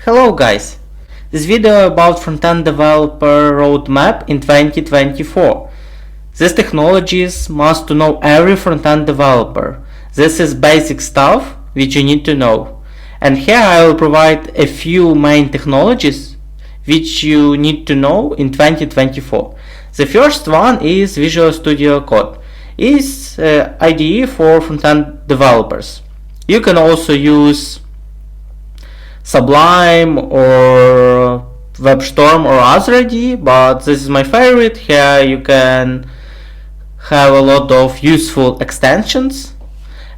Hello guys! This video about Frontend developer roadmap in 2024. These technologies must to know every Frontend developer. This is basic stuff which you need to know. And here I will provide a few main technologies which you need to know in 2024. The first one is Visual Studio Code. It's IDE for Frontend developers. You can also use Sublime or WebStorm or other IDE, but this is my favorite. Here you can have a lot of useful extensions,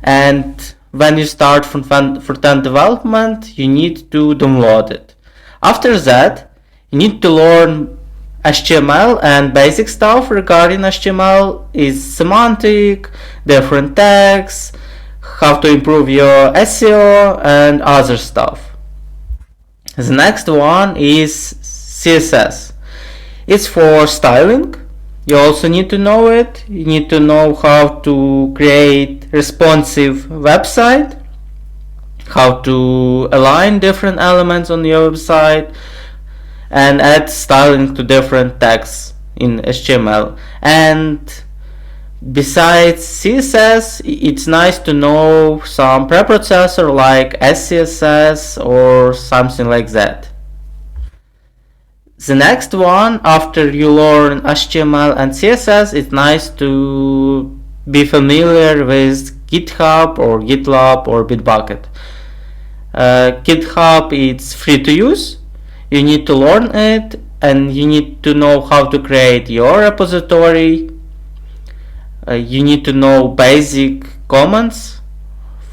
and when you start front-end development, you need to download it. After that, you need to learn HTML and basic stuff regarding HTML is semantic, different tags, how to improve your SEO and other stuff. The next one is CSS. It's for styling. You also need to know it. You need to know how to create responsive website, how to align different elements on your website, and add styling to different tags in HTML. And besides CSS, it's nice to know some preprocessor like SCSS or something like that. The next one, after you learn HTML and CSS, it's nice to be familiar with GitHub or GitLab or Bitbucket. GitHub is free to use. You need to learn it, and you need to know how to create your repository. You need to know basic commands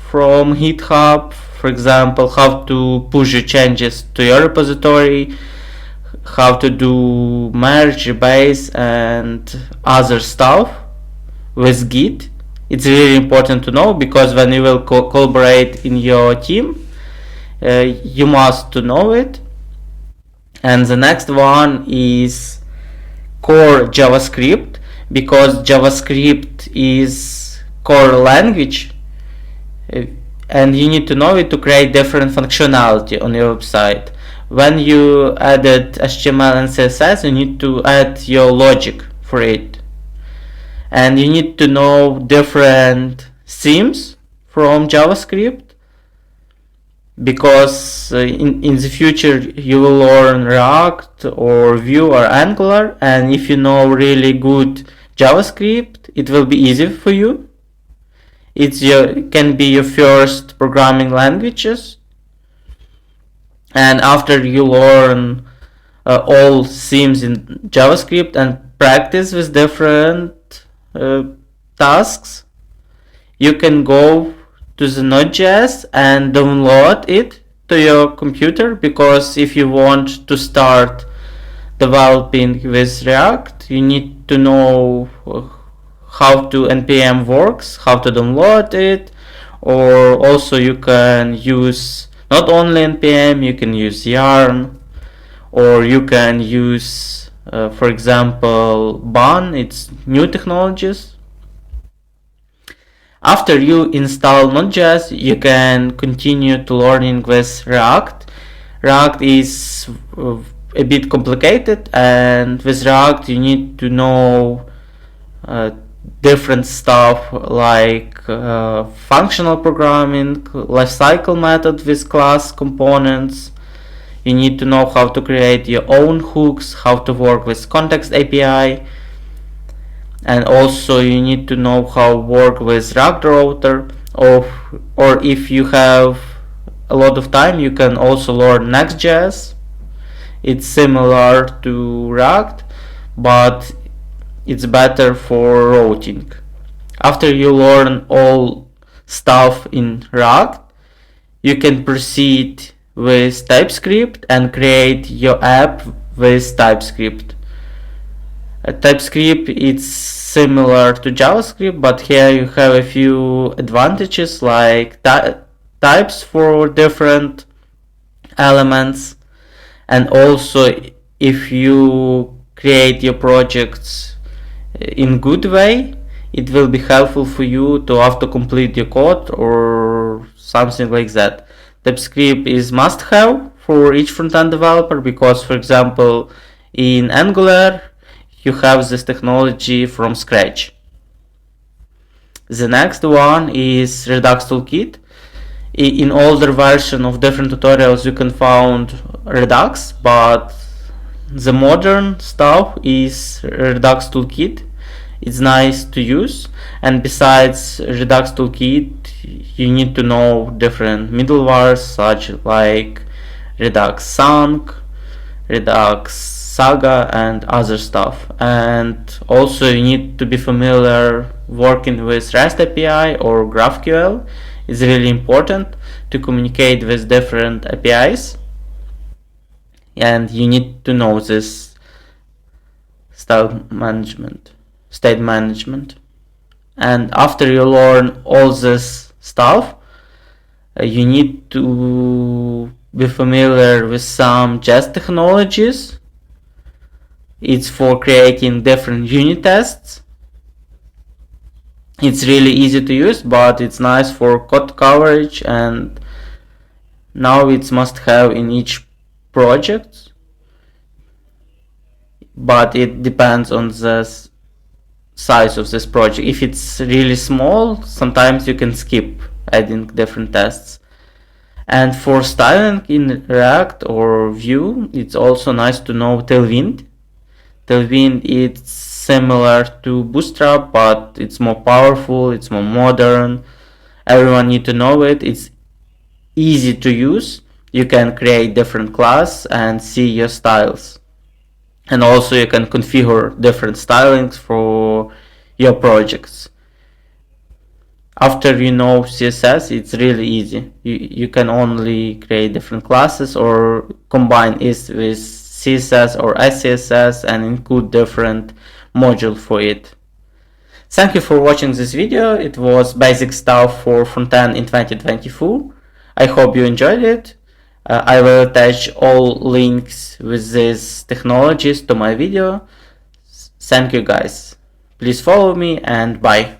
from GitHub, for example, how to push your changes to your repository, how to do merge, base, and other stuff with Git. It's really important to know, because when you will collaborate in your team, you must to know it. And the next one is core JavaScript, because JavaScript is core language, and you need to know it to create different functionality on your website. When you added HTML and CSS, you need to add your logic for it. And you need to know different themes from JavaScript, because in the future you will learn React or Vue or Angular, and if you know really good JavaScript, it will be easy for you. It can be your first programming languages, and after you learn all themes in JavaScript and practice with different tasks, you can go to the Node.js and download it to your computer, because if you want to start developing with React, you need to know how to NPM works, how to download it, or also you can use not only NPM, you can use Yarn, or you can use for example Bun. It's new technologies. After you install Node.js, you can continue to learning with React. React is a bit complicated, and with React you need to know different stuff like functional programming, lifecycle method with class components. You need to know how to create your own hooks, how to work with context API, and also you need to know how to work with React router, or if you have a lot of time, you can also learn Next.js. It's similar to React, but it's better for routing. After you learn all stuff in React, you can proceed with TypeScript and create your app with TypeScript. TypeScript is similar to JavaScript, but here you have a few advantages like types for different elements, and also if you create your projects in good way, it will be helpful for you to autocomplete your code or something like that. TypeScript is must-have for each front-end developer, because, for example, in Angular, you have this technology from scratch. The next one is Redux toolkit. In older version of different tutorials you can find Redux, but the modern stuff is Redux toolkit. It's nice to use, and besides Redux toolkit you need to know different middlewares such like Redux Sync, Redux Saga and other stuff. And also you need to be familiar working with REST API or GraphQL. It's really important to communicate with different APIs, and you need to know this state management. And after you learn all this stuff, you need to be familiar with some Jest technologies. It's for creating different unit tests. It's really easy to use, but it's nice for code coverage, and now it's must have in each project, but it depends on the size of this project. If it's really small, sometimes you can skip adding different tests. And for styling in React or Vue, it's also nice to know Tailwind. Tailwind is similar to Bootstrap, but it's more powerful, it's more modern. Everyone need to know it. It's easy to use. You can create different class and see your styles. And also you can configure different stylings for your projects. After you know CSS, it's really easy. You can only create different classes or combine it with CSS or SCSS and include different module for it. Thank you for watching this video. It was basic stuff for Frontend in 2024. I hope you enjoyed it. I will attach all links with these technologies to my video. Thank you guys. Please follow me and bye.